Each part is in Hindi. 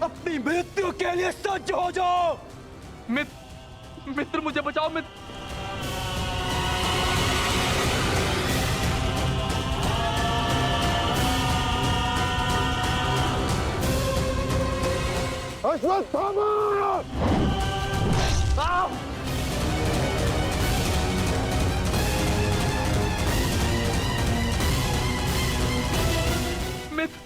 अपनी मृत्यु के लिए सज्ज हो जाओ। मित्र मुझे बचाओ मित्र। अश्वत्थामा! मित्र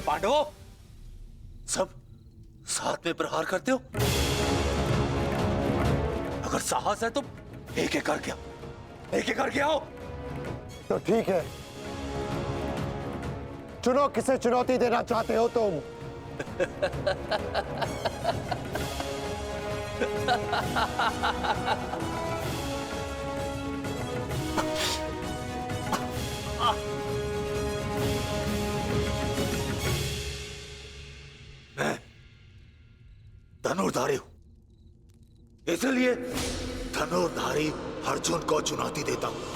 पांडवों, सब साथ में प्रहार करते हो? अगर साहस है तो एक एक करके आओ, एक एक करके आओ। तो ठीक है, चुनो किसे चुनौती देना चाहते हो तुम। मैं धनुर्धारी हूं, इसलिए धनुर्धारी अर्जुन को चुनौती देता हूं।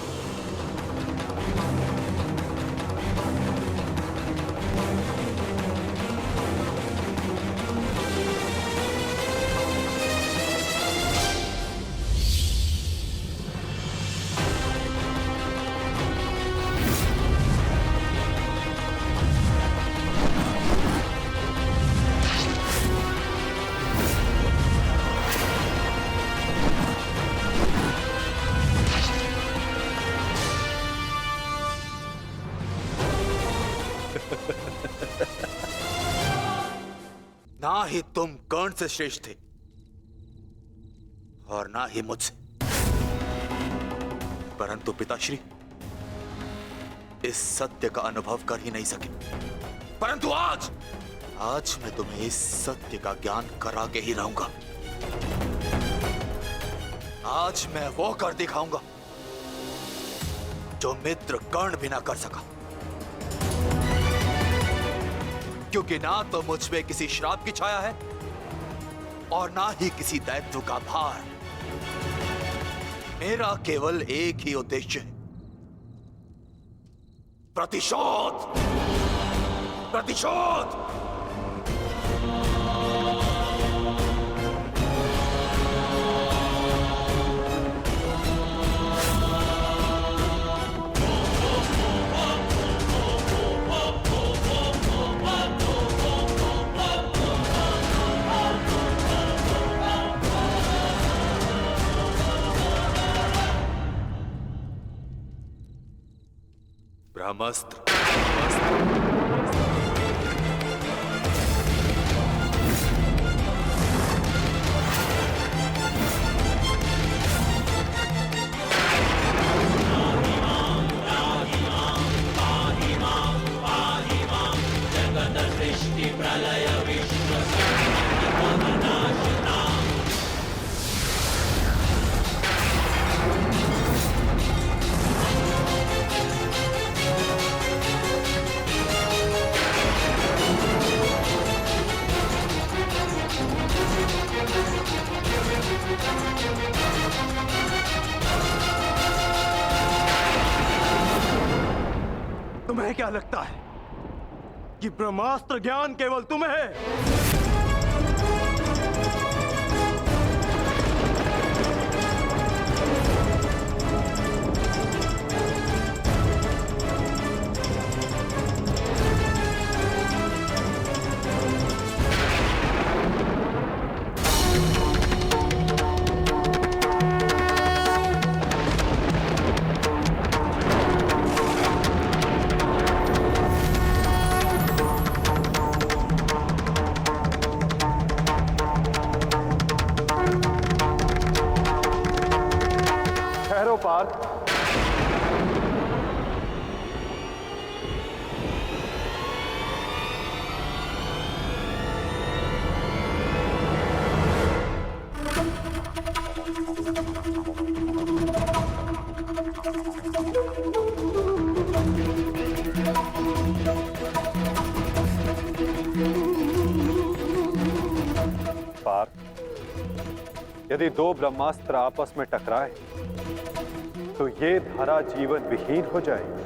ना ही तुम कर्ण से श्रेष्ठ थे और ना ही मुझसे, परंतु पिताश्री इस सत्य का अनुभव कर ही नहीं सके। परंतु आज मैं तुम्हें इस सत्य का ज्ञान करा के ही रहूंगा। आज मैं वो कर दिखाऊंगा जो मित्र कर्ण भी ना कर सका, क्योंकि ना तो मुझ पे किसी श्राप की छाया है और ना ही किसी दायित्व का भार। मेरा केवल एक ही उद्देश्य है, प्रतिशोध। प्रतिशोध। ब्रह्मास्त्र। जगत तुम्हें क्या लगता है कि ब्रह्मास्त्र ज्ञान केवल तुम्हें है? ठहरो पार्थ। पार्थ, यदि दो ब्रह्मास्त्र आपस में टकराए तो ये धारा जीवन विहीन हो जाएगी।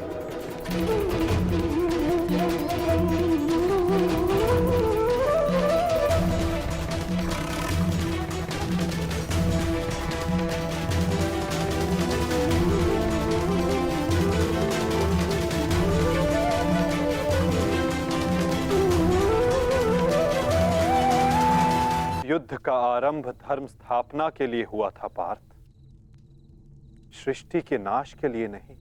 युद्ध का आरंभ धर्म स्थापना के लिए हुआ था पार्थ, सृष्टि के नाश के लिए नहीं।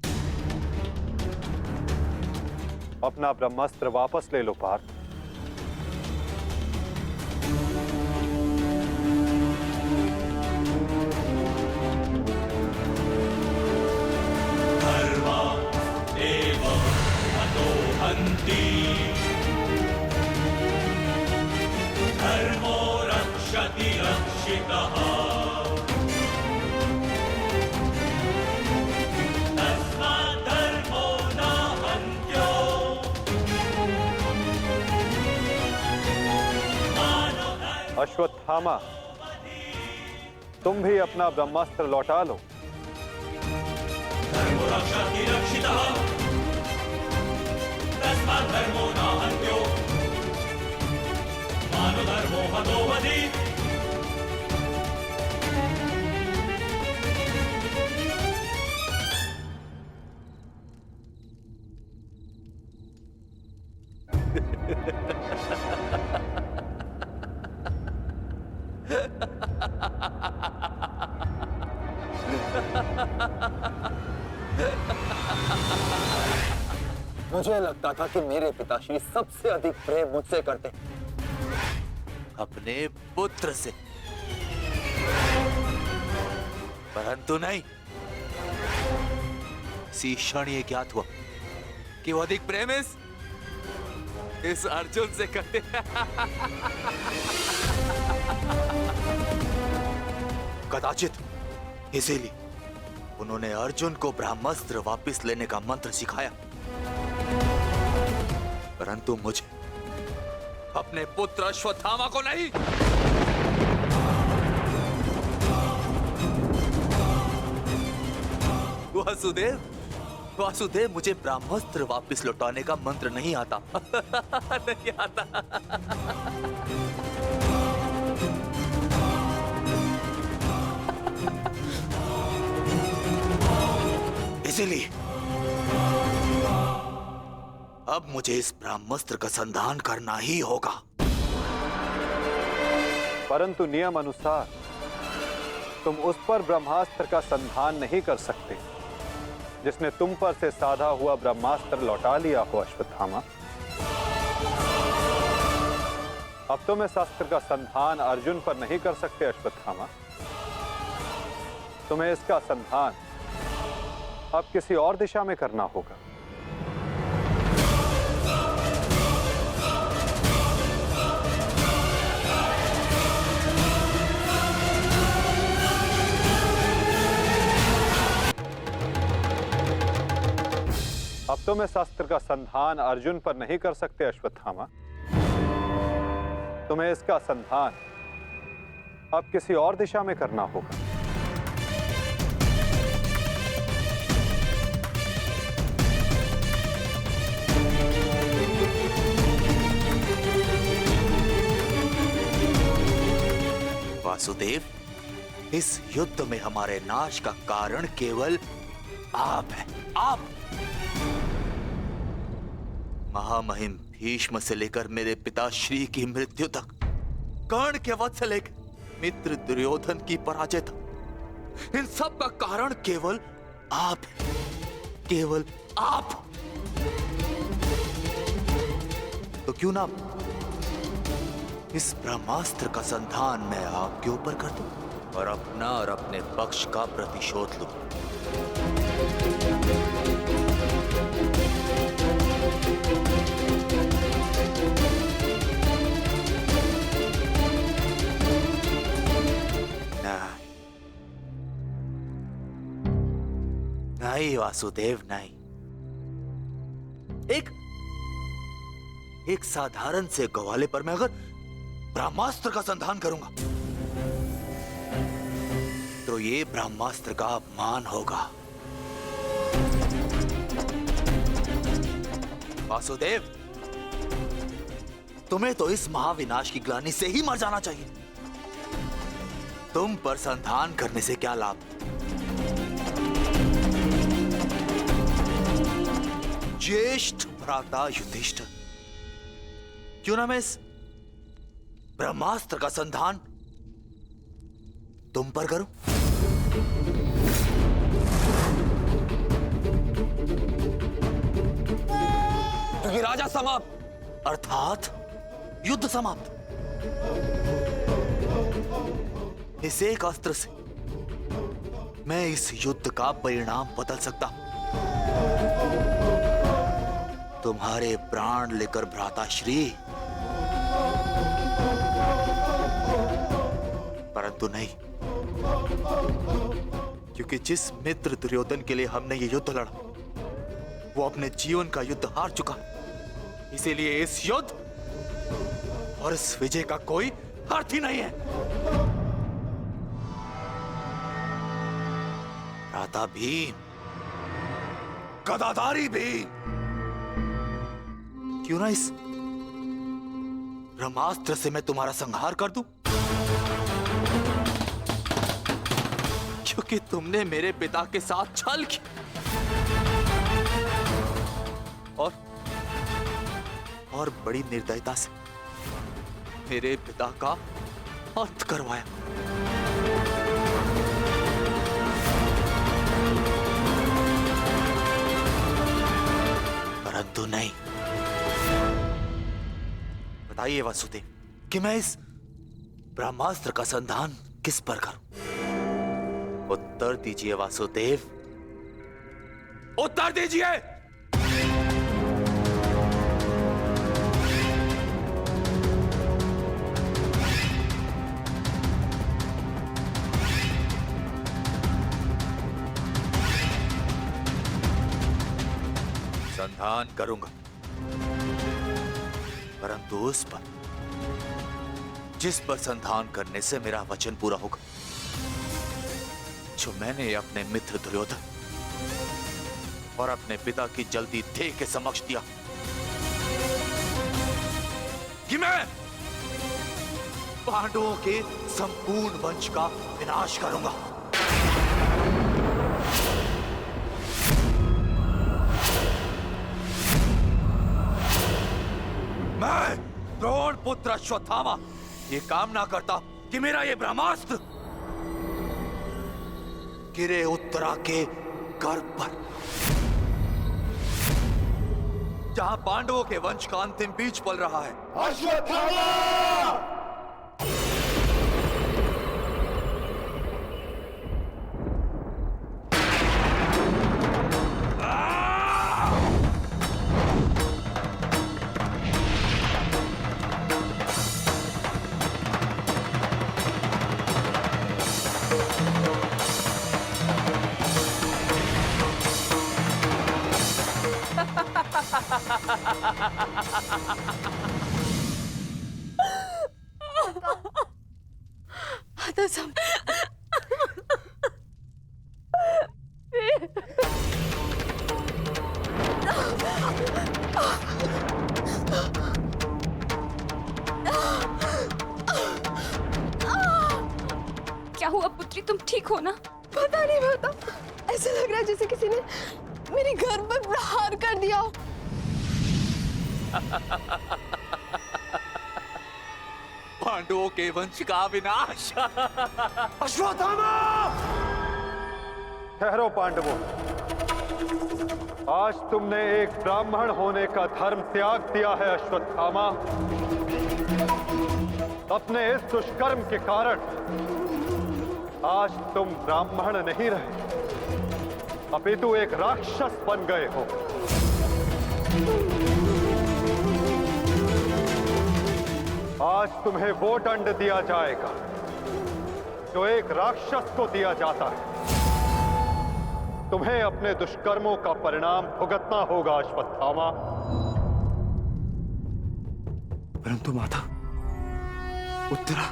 अपना ब्रह्मास्त्र वापस ले लो पार्थ। धर्मा एव हतो हन्ति, धर्मो रक्षति रक्षितः। अश्वत्थामा, तुम भी अपना ब्रह्मास्त्र लौटा लो। धर्मो रक्षति रक्षितः, तस्मात् धर्मो न हन्त्यो, मानो धर्मो हतो वधि। मुझे लगता था कि मेरे पिताश्री सबसे अधिक प्रेम मुझसे करते, अपने पुत्र से, परंतु नहीं। इसी क्षण ये ज्ञात हुआ कि वो अधिक प्रेम इस अर्जुन से करते। कदाचित इसीलिए उन्होंने अर्जुन को ब्रह्मास्त्र वापस लेने का मंत्र सिखाया, परंतु मुझे, अपने पुत्र अश्वत्थामा को नहीं। वासुदेव, वासुदेव, मुझे ब्रह्मास्त्र वापस लौटाने का मंत्र नहीं आता। नहीं आता। इसीलिए अब मुझे इस ब्रह्मास्त्र का संधान करना ही होगा। परंतु नियम अनुसार तुम उस पर ब्रह्मास्त्र का संधान नहीं कर सकते जिसने तुम पर से साधा हुआ ब्रह्मास्त्र लौटा लिया हो अश्वत्थामा। अब तुम इस अस्त्र का संधान अर्जुन पर नहीं कर सकते अश्वत्थामा। तुम्हें इसका संधान अब किसी और दिशा में करना होगा। अब तुम इस अस्त्र का संधान अर्जुन पर नहीं कर सकते अश्वत्थामा। तुम्हें इसका संधान अब किसी और दिशा में करना होगा। वासुदेव, इस युद्ध में हमारे नाश का कारण केवल आप हैं, आप। महामहिम भीष्म से लेकर मेरे पिताश्री की मृत्यु तक, कर्ण के वध से लेकर मित्र दुर्योधन की पराजय तक, इन सब का कारण केवल आप हैं, केवल आप। तो क्यों ना इस ब्रह्मास्त्र का संधान मैं आपके ऊपर कर दूं और अपना और अपने पक्ष का प्रतिशोध लूं। नहीं वासुदेव, नहीं। एक साधारण से ग्वाले पर मैं अगर ब्रह्मास्त्र का संधान करूंगा तो ये ब्रह्मास्त्र का अपमान होगा। वासुदेव, तुम्हें तो इस महाविनाश की ग्लानि से ही मर जाना चाहिए। तुम पर संधान करने से क्या लाभ? ज्येष्ठ भ्राता युधिष्ठिर, क्यों ना मैं इस ब्रह्मास्त्र का संधान तुम पर करूं? क्योंकि राजा समाप्त, अर्थात युद्ध समाप्त। इस एक अस्त्र से मैं इस युद्ध का परिणाम बदल सकता हूं। तुम्हारे प्राण लेकर भ्राताश्री, परंतु नहीं, क्योंकि जिस मित्र दुर्योधन के लिए हमने ये युद्ध लड़ा वो अपने जीवन का युद्ध हार चुका। इसीलिए इस युद्ध और इस विजय का कोई अर्थ ही नहीं है। भ्राता भीम, गदाधारी भीम, क्यों ना इस ब्रह्मास्त्र से मैं तुम्हारा संहार कर दूं? क्योंकि तुमने मेरे पिता के साथ छल किया और बड़ी निर्दयता से मेरे पिता का अंत करवाया। परंतु नहीं। बताइए वासुदेव कि मैं इस ब्रह्मास्त्र का संधान किस पर करूं? उत्तर दीजिए वासुदेव, उत्तर दीजिए। संधान करूंगा, परंतु उस पर जिस पर संधान करने से मेरा वचन पूरा होगा, जो मैंने अपने मित्र दुर्योधन और अपने पिता की जल्दी देह के समक्ष दिया कि मैं पांडवों के संपूर्ण वंश का विनाश करूंगा। मैं द्रोण पुत्र अश्वत्थामा ये कामना करता कि मेरा ये ब्रह्मास्त्र गिरे उत्तरा के गर्भ पर, जहां पांडवों के वंश का अंतिम बीज पल रहा है। अश्वत्थामा! आता सम तुम ठीक हो ना? पता नहीं पता, ऐसा लग रहा है जैसे किसी ने मेरे घर पर प्रहार कर दिया हो। पांडवों के वंश का विनाश। अश्वत्थामा! ठहरो पांडवों, आज तुमने एक ब्राह्मण होने का धर्म त्याग दिया है अश्वत्थामा। अपने इस दुष्कर्म के कारण आज तुम ब्राह्मण नहीं रहे, अपितु एक राक्षस बन गए हो। आज तुम्हें वो दंड दिया जाएगा जो एक राक्षस को दिया जाता है। तुम्हें अपने दुष्कर्मों का परिणाम भुगतना होगा अश्वत्थामा। परंतु माता, उत्तरा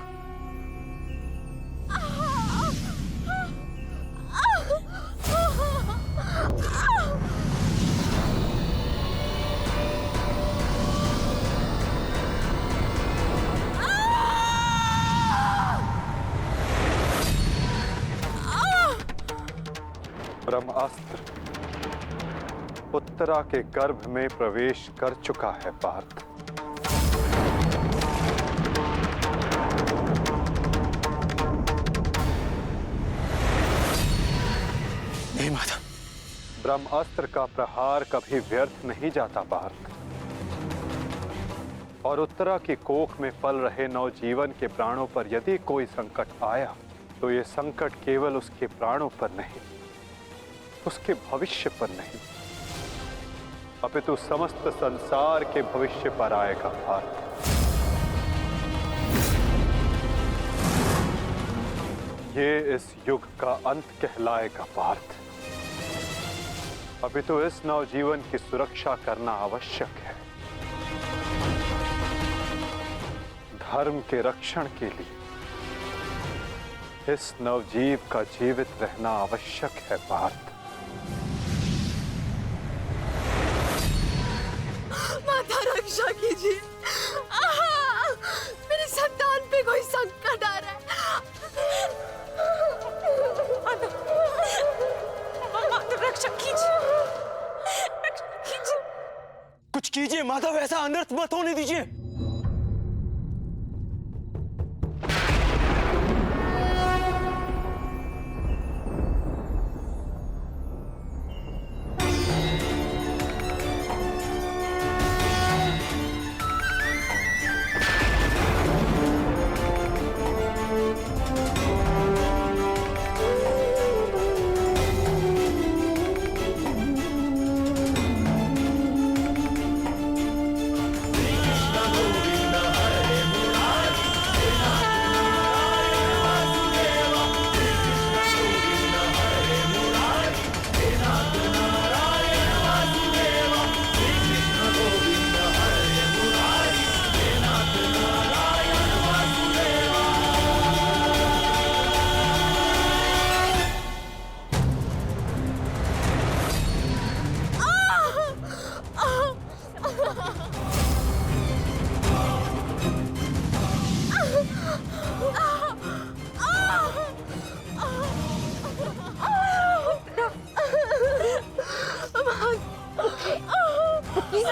ब्रह्मास्त्र उत्तरा के गर्भ में प्रवेश कर चुका है पार्थ। नहीं माता, ब्रह्मास्त्र का प्रहार कभी व्यर्थ नहीं जाता पार्थ। और उत्तरा की कोख में पल रहे नवजीवन के प्राणों पर यदि कोई संकट आया तो ये संकट केवल उसके प्राणों पर नहीं, उसके भविष्य पर नहीं, अपितु समस्त संसार के भविष्य पर आएगा पार्थ। ये इस युग का अंत कहलाएगा पार्थ। अपितु इस नवजीवन की सुरक्षा करना आवश्यक है। धर्म के रक्षण के लिए इस नवजीव का जीवित रहना आवश्यक है पार्थ। माता रक्षा कीजिए, मेरी संतान पे कोई संकट आ रहा है। माता रक्षा कीजिए, रक्षा कीजिए। कुछ कीजिए माता, वैसा अनर्थ मत होने दीजिए। प्लीज